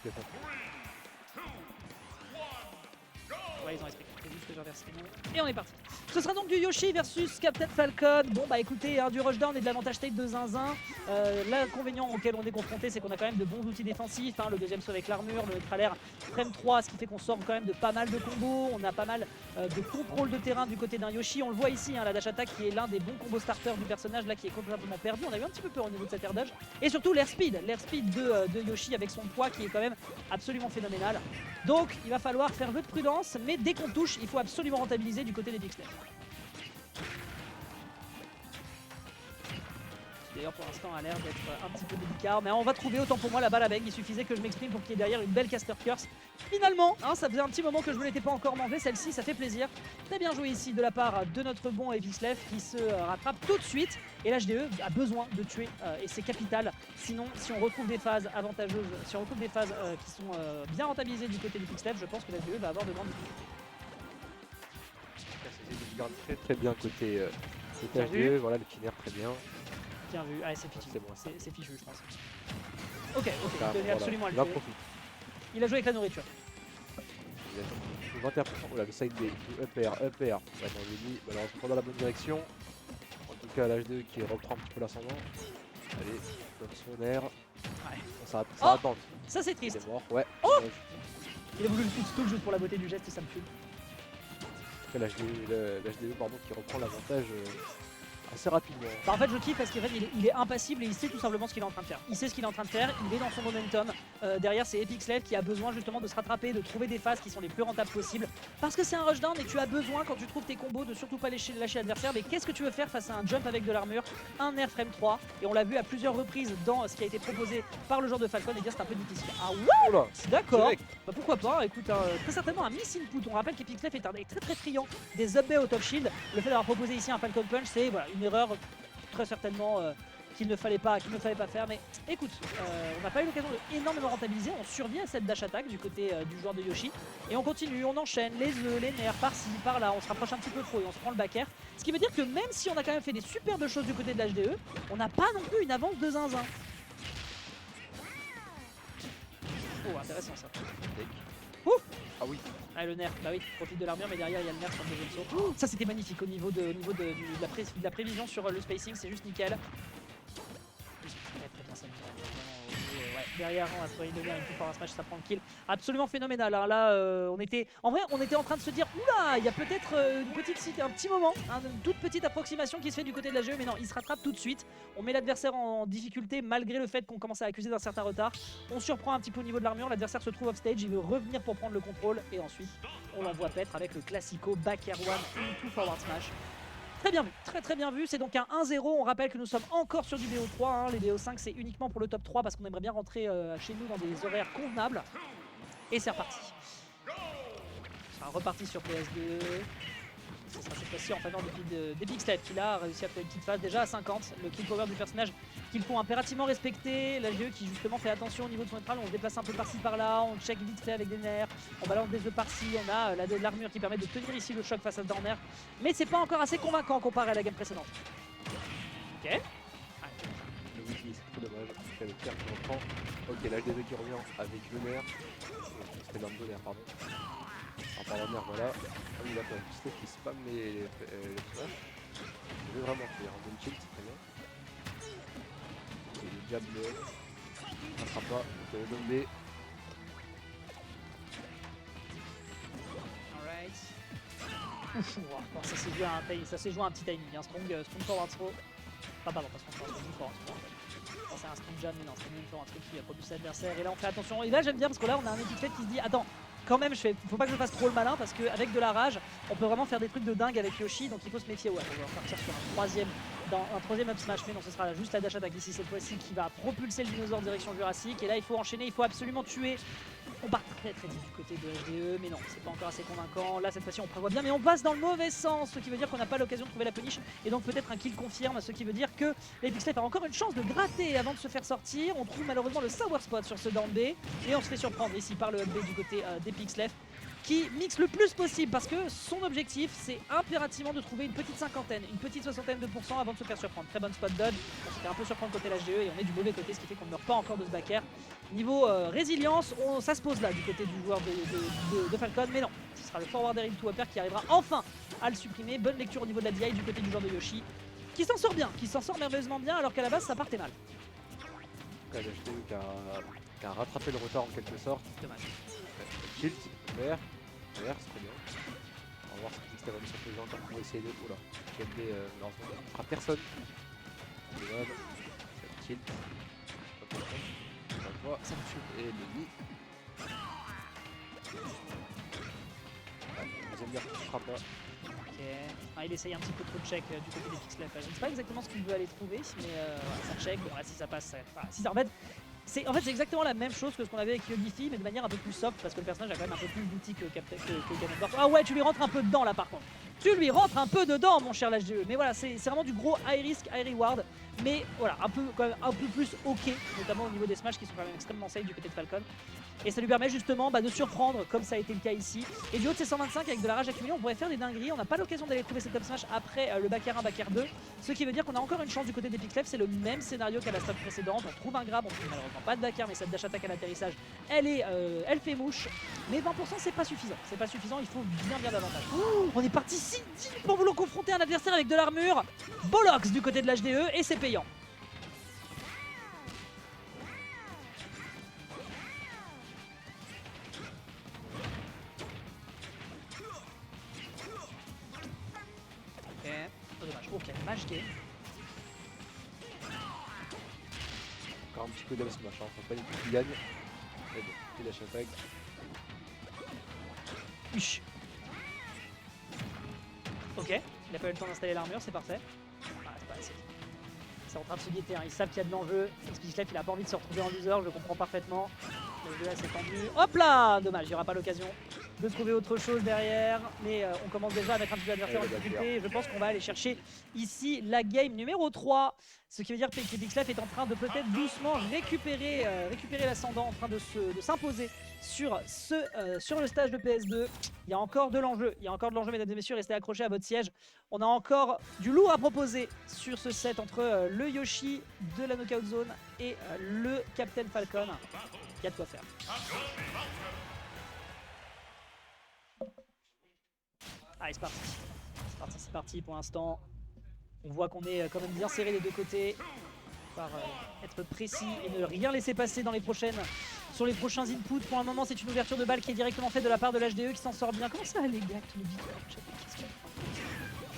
Ouais, ils ont expliqué. C'est juste que j'inverse les mots. Et on est parti. Ce sera donc du Yoshi versus Captain Falcon. Bon bah écoutez, hein, du rushdown et de l'avantage take de Zinzin. L'inconvénient auquel on est confronté, c'est qu'on a quand même de bons outils défensifs. Hein, le deuxième saut avec l'armure, le mettre à l'air frame 3, ce qui fait qu'on sort quand même de pas mal de combos. On a pas mal de contrôle de terrain du côté d'un Yoshi. On le voit ici, hein, la dash attack qui est l'un des bons combos starters du personnage là qui est complètement perdu. On a eu un petit peu peur au niveau de cette air dodge. Et surtout l'air speed de Yoshi avec son poids qui est quand même absolument phénoménal. Donc il va falloir faire vœu de prudence, mais dès qu'on touche, il faut absolument rentabiliser du côté des Pixels. D'ailleurs pour l'instant a l'air d'être un petit peu délicat, mais on va trouver autant pour moi la balle à bang. Il suffisait que je m'exprime pour qu'il y ait derrière une belle caster curse. Finalement, hein, ça faisait un petit moment que je ne l'étais pas encore mangé, celle-ci ça fait plaisir. Très bien joué ici de la part de notre bon Epixlef qui se rattrape tout de suite. Et l'HDE a besoin de tuer et c'est capital. Sinon, si on retrouve des phases avantageuses, si on retrouve des phases qui sont bien rentabilisées du côté d'Epixlef, je pense que l'HDE va avoir de grandes difficultés. Il garde très bien côté HDE, voilà le killer très bien. Bien vu, ah, c'est fichu, Bon. c'est fichu je pense. Ok, il tenait voilà. absolument à le Il en tuer. profite. Il a joué avec la nourriture. 21%, voilà, le side B, up air. Ouais, on lui dit malheureusement pas dans la bonne direction. En tout cas, l'H2 qui reprend un petit peu l'ascendant. Allez, comme son air. Ouais. Ça Oh, attend. ça c'est Il triste. est mort, ouais. Oh, il a voulu le footstool juste pour la beauté du geste et ça me tue. L'HDE pardon, qui reprend l'avantage assez rapidement. Bah en fait je kiffe parce qu'en fait il est impassible et il sait tout simplement ce qu'il est en train de faire. Il sait ce qu'il est en train de faire, il est dans son momentum. Derrière c'est Epixlef qui a besoin justement de se rattraper, de trouver des phases qui sont les plus rentables possibles. Parce que c'est un rushdown et tu as besoin quand tu trouves tes combos de surtout pas lâcher l'adversaire. Mais qu'est-ce que tu veux faire face à un jump avec de l'armure, un air frame 3. Et on l'a vu à plusieurs reprises dans ce qui a été proposé par le joueur de Falcon et dire c'est un peu difficile. Ah ouais, d'accord, bah pourquoi pas, écoute, très certainement un miss input. On rappelle qu'Epixlef est très friand des up B au top shield. Le fait d'avoir proposé ici un Falcon Punch c'est voilà, une erreur très certainement qu'il ne fallait pas faire, mais écoute, on n'a pas eu l'occasion de énormément rentabiliser, on survit à cette dash attack du côté du joueur de Yoshi, et on continue, on enchaîne les œufs, les nerfs, par-ci, par-là, on se rapproche un petit peu trop et on se prend le back air, ce qui veut dire que même si on a quand même fait des superbes choses du côté de l'HDE, on n'a pas non plus une avance de zinzin. Oh, intéressant ça. Ouf. Ah oui. Ah le nerf, bah oui, profite de l'armure mais derrière il y a le nerf sur le deuxième saut. Oh, ça c'était magnifique au niveau de la prévision sur le spacing, c'est juste nickel. Très bien, ça ouais, derrière on a trouvé une coup par un smash, ça prend le kill. Absolument phénoménal. Hein. Là on était en train de se dire oula, il y a peut-être un petit moment, hein, une toute petite approximation qui se fait du côté de la GE, mais non, il se rattrape tout de suite. On met l'adversaire en difficulté malgré le fait qu'on commence à accuser d'un certain retard. On surprend un petit peu au niveau de l'armure, l'adversaire se trouve off stage, il veut revenir pour prendre le contrôle et ensuite on l'envoie paître avec le classico back air one into forward smash. Très bien vu, très bien vu, c'est donc un 1-0, on rappelle que nous sommes encore sur du BO3, hein. Les BO5 c'est uniquement pour le top 3 parce qu'on aimerait bien rentrer chez nous dans des horaires convenables. Et c'est reparti. C'est reparti sur PS2. Ce sera cette fois-ci en faveur d'Epixlef qui a réussi à faire une petite phase déjà à 50. Le kill power du personnage qu'il faut impérativement respecter. L'HDE qui justement fait attention au niveau de son étral. On se déplace un peu par-ci par-là, on check vite fait avec des nerfs. On balance des œufs par-ci. On a l'armure qui permet de tenir ici le choc face à ce down air. Mais c'est pas encore assez convaincant comparé à la game précédente. Ok. Le wiki c'est trop dommage. Le tir qui reprend. Ok, l'HDV qui revient avec le nerf. C'était l'arme de nerf, pardon. En parlant de nerf, voilà. Ah oui, là, t'as un pistolet qui spam les flashs. Je veux vraiment faire un bon kill, c'est très bien. Et le jab ne passera pas. Donc, le down B. Alright. Bon, ça s'est joué à un petit timing. Hein. Strong forward throw. Enfin, pardon, pas strong forward throw. C'est un strong jab, mais non, c'est même un truc qui a propulsé l'adversaire. Et là, on fait attention. Et là, j'aime bien parce que là, on a un Epixlef qui se dit attends, quand même, faut pas que je fasse trop le malin parce qu'avec de la rage, on peut vraiment faire des trucs de dingue avec Yoshi. Donc, il faut se méfier. Ouais, on va partir sur un troisième up smash. Mais non, ce sera juste la dash attack ici cette fois-ci qui va propulser le dinosaure en direction Jurassic. Et là, il faut enchaîner, il faut absolument tuer. On part très vite du côté de HDE, mais non, c'est pas encore assez convaincant. Là, cette fois-ci, on prévoit bien, mais on passe dans le mauvais sens, ce qui veut dire qu'on n'a pas l'occasion de trouver la punish. Et donc, peut-être un kill confirme, ce qui veut dire que l'Epixlef a encore une chance de gratter avant de se faire sortir. On trouve malheureusement le sour spot sur ce down B, et on se fait surprendre ici par le up B du côté d'Epixlef, qui mixe le plus possible parce que son objectif c'est impérativement de trouver une petite cinquantaine, une petite soixantaine de pourcents avant de se faire surprendre. Très bonne spot dodge, on s'était un peu surprendre côté l'HDE et on est du mauvais côté, ce qui fait qu'on ne meurt pas encore de ce backer. Niveau résilience, ça se pose là du côté du joueur de Falcon, mais non, ce sera le forwarder into upper qui arrivera enfin à le supprimer. Bonne lecture au niveau de la DI du côté du joueur de Yoshi, qui s'en sort bien, qui s'en sort merveilleusement bien alors qu'à la base ça partait mal. LHDE qui a rattrapé le retard en quelque sorte. Dommage. Shield, vert, c'est très bien. On va voir ce que ça va nous proposer encore pour essayer de. Oula, KMD malheureusement ne fera personne. Dommage, Shield. On voit, ça me tue. Et le nid. Ouais, deuxième mur qui ne fera pas. Ok. Ah, il essaye un petit peu trop de check du côté des Pixlef. Je ne sais pas exactement ce qu'il veut aller trouver, mais voilà, ça check. Bon, là, si ça passe, si ça, en fait, c'est exactement la même chose que ce qu'on avait avec Yogifi, mais de manière un peu plus soft parce que le personnage a quand même un peu plus d'outils que Ganondorf. Ah ouais, tu lui rentres un peu dedans là par contre. Tu lui rentres un peu dedans, mon cher l'HDE. Mais voilà, c'est vraiment du gros high risk, high reward. Mais voilà, quand même un peu plus ok, notamment au niveau des smash qui sont quand même extrêmement safe du côté de Falcon. Et ça lui permet justement de surprendre, comme ça a été le cas ici. Et du haut de ces 125, avec de la rage accumulée, on pourrait faire des dingueries. On n'a pas l'occasion d'aller trouver cet up smash après le backer 1, backer 2. Ce qui veut dire qu'on a encore une chance du côté des Pixlef. C'est le même scénario qu'à la stade précédente. On trouve un grab, on trouve malheureusement pas de backer, mais cette dash attaque à l'atterrissage, elle fait mouche. Mais 20% c'est pas suffisant. C'est pas suffisant, il faut bien davantage. Ouh, on est parti si deep pour vouloir confronter un adversaire avec de l'armure. Bollocks du côté de l'HDE et c'est payant. Dommage. Ok, mage game. Encore un petit peu d'âme smash, hein. Faut pas limiter qu'il gagne. Mais bon, il lâche attaque. Uch. Ok, il a pas eu le temps d'installer l'armure, c'est parfait. Ah, c'est pas assez. C'est en train de se guetter, hein. Ils savent qu'il y a de l'enjeu. Spichlef, il a pas envie de se retrouver en loser, je comprends parfaitement. Le jeu là s'est tendu. Hop là, dommage, il n'y aura pas l'occasion de trouver autre chose derrière. Mais on commence déjà à mettre un petit peu l'adversaire en difficulté. Je pense qu'on va aller chercher ici la game numéro 3. Ce qui veut dire que Pixlef est en train de peut-être doucement récupérer l'ascendant, en train de s'imposer sur le stage de PS2. Il y a encore de l'enjeu, mesdames et messieurs, restez accrochés à votre siège. On a encore du lourd à proposer sur ce set entre le Yoshi de la Knockout Zone et le Captain Falcon. Il y a de quoi faire. Allez, c'est parti. C'est parti pour l'instant. On voit qu'on est quand même bien serré des deux côtés. Par être précis et ne rien laisser passer dans les prochains inputs. Pour un moment, c'est une ouverture de balle qui est directement faite de la part de l'HDE qui s'en sort bien. Comment ça, les gars, qui me disent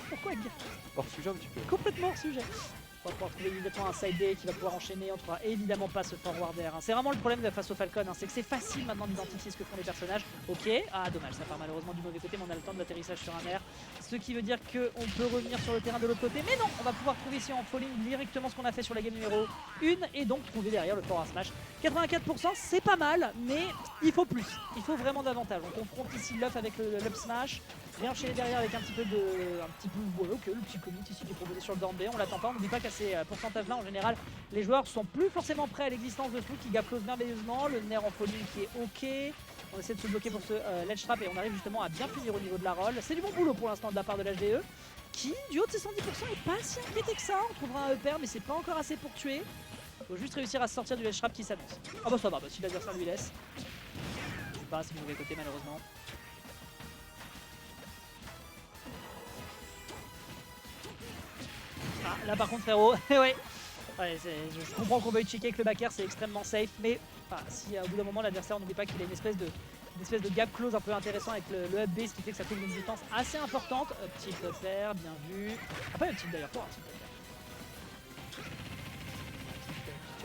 pourquoi gars? Hors sujet un petit peu. Complètement hors sujet. On va pouvoir trouver immédiatement un side day qui va pouvoir enchaîner. On ne trouvera évidemment pas ce forwarder. Hein. C'est vraiment le problème face au Falcon. Hein. C'est que c'est facile maintenant d'identifier ce que font les personnages. Ok, ah dommage, ça part malheureusement du mauvais côté, mais on a le temps de l'atterrissage sur un air. Ce qui veut dire qu'on peut revenir sur le terrain de l'autre côté. Mais non, on va pouvoir trouver ici en falling directement ce qu'on a fait sur la game numéro 1 et donc trouver derrière le forward smash. 84%, c'est pas mal, mais il faut plus. Il faut vraiment davantage. On confronte ici l'up avec l'up smash. Réenchaîner derrière avec un petit peu ok, le petit commit ici qui est proposé sur le down B, on l'attend pas, on n'oublie pas qu'à ces pourcentages là en général les joueurs sont plus forcément prêts à l'existence de ce look qui gap close merveilleusement, le nerf en falling qui est ok, on essaie de se bloquer pour ce ledge trap et on arrive justement à bien finir au niveau de la roll, c'est du bon boulot pour l'instant de la part de l'HDE qui du haut de ses 110% est pas si inquiété que ça, on trouvera un upper mais c'est pas encore assez pour tuer, faut juste réussir à se sortir du ledge trap qui s'annonce. Ah bah ça va, si l'adversaire lui laisse, c'est pas assez du mauvais côté malheureusement. Ah, là par contre frérot, ouais, je comprends qu'on veuille checker avec le backer, c'est extrêmement safe, mais si au bout d'un moment l'adversaire, on n'oublie pas qu'il a une espèce de gap close un peu intéressant avec le up B, ce qui fait que ça couvre une distance assez importante. Petit upper, bien vu. Ah pas le petit d'ailleurs, quoi, un petit upper.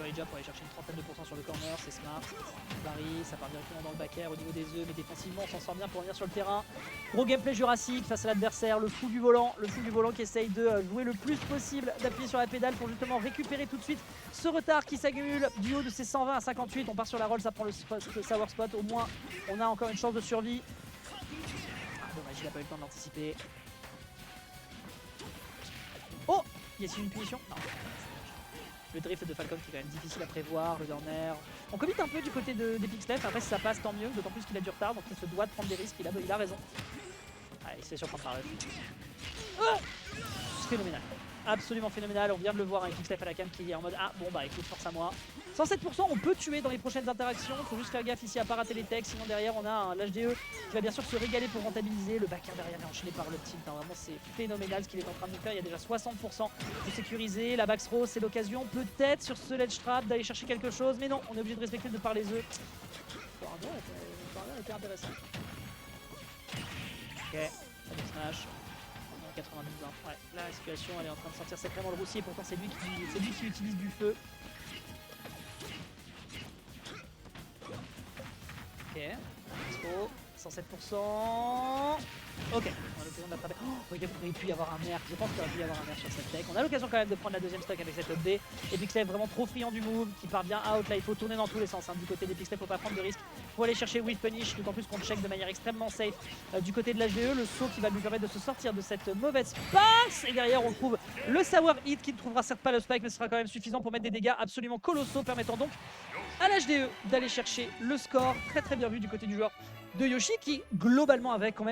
Déjà pour aller chercher une trentaine de pourcents sur le corner, c'est smart. Barry, ça part directement dans le backer au niveau des œufs, mais défensivement on s'en sort bien pour revenir sur le terrain. Gros gameplay jurassique face à l'adversaire, le fou du volant qui essaye de jouer le plus possible, d'appuyer sur la pédale pour justement récupérer tout de suite ce retard qui s'accumule du haut de ses 120 à 58. On part sur la roll, ça prend le sour spot, au moins on a encore une chance de survie. Ah, dommage, il a pas eu le temps d'anticiper. Oh, y a-t-il une punition? Non. Le drift de Falcon qui est quand même difficile à prévoir, le down air. On commit un peu du côté de Pixlef, après si ça passe tant mieux, d'autant plus qu'il a du retard, donc il se doit de prendre des risques, il a raison. Ah, il se fait surprendre par le phénoménal. Absolument phénoménal, on vient de le voir avec Pixlef à la cam qui est en mode ah bon bah écoute force à moi. 107% on peut tuer dans les prochaines interactions, faut juste faire gaffe ici à pas rater les techs, sinon derrière on a un l'HDE qui va bien sûr se régaler pour rentabiliser, le backer derrière est enchaîné par le tilt, hein. Vraiment c'est phénoménal ce qu'il est en train de nous faire, il y a déjà 60% de sécurisé, la back throw c'est l'occasion peut-être sur ce ledge trap d'aller chercher quelque chose, mais non on est obligé de respecter de par les œufs. Le était intéressant. Ok, avec smash. 92 hein. Ouais, là la situation elle est en train de sentir sacrément le roussi et pourtant c'est lui qui utilise du feu. Ok, Astro, 107%. Ok, on a l'occasion d'attraper. Oh, il aurait pu y avoir un nerf, je pense qu'il aurait pu y avoir un nerf sur cette tech. On a l'occasion quand même de prendre la deuxième stock avec cette up B. Et Pixlef vraiment trop friand du move, qui part bien out. Là il faut tourner dans tous les sens. Hein. Du côté des Pixlef, faut pas prendre de risques. Faut aller chercher Whiff Punish, d'autant plus qu'on check de manière extrêmement safe du côté de l'HDE. Le saut qui va lui permettre de se sortir de cette mauvaise passe. Et derrière on trouve le Sour Hit qui ne trouvera certes pas le spike, mais ce sera quand même suffisant pour mettre des dégâts absolument colossaux, permettant donc à l'HDE d'aller chercher le score. Très très bien vu du côté du joueur de Yoshi qui globalement avait quand même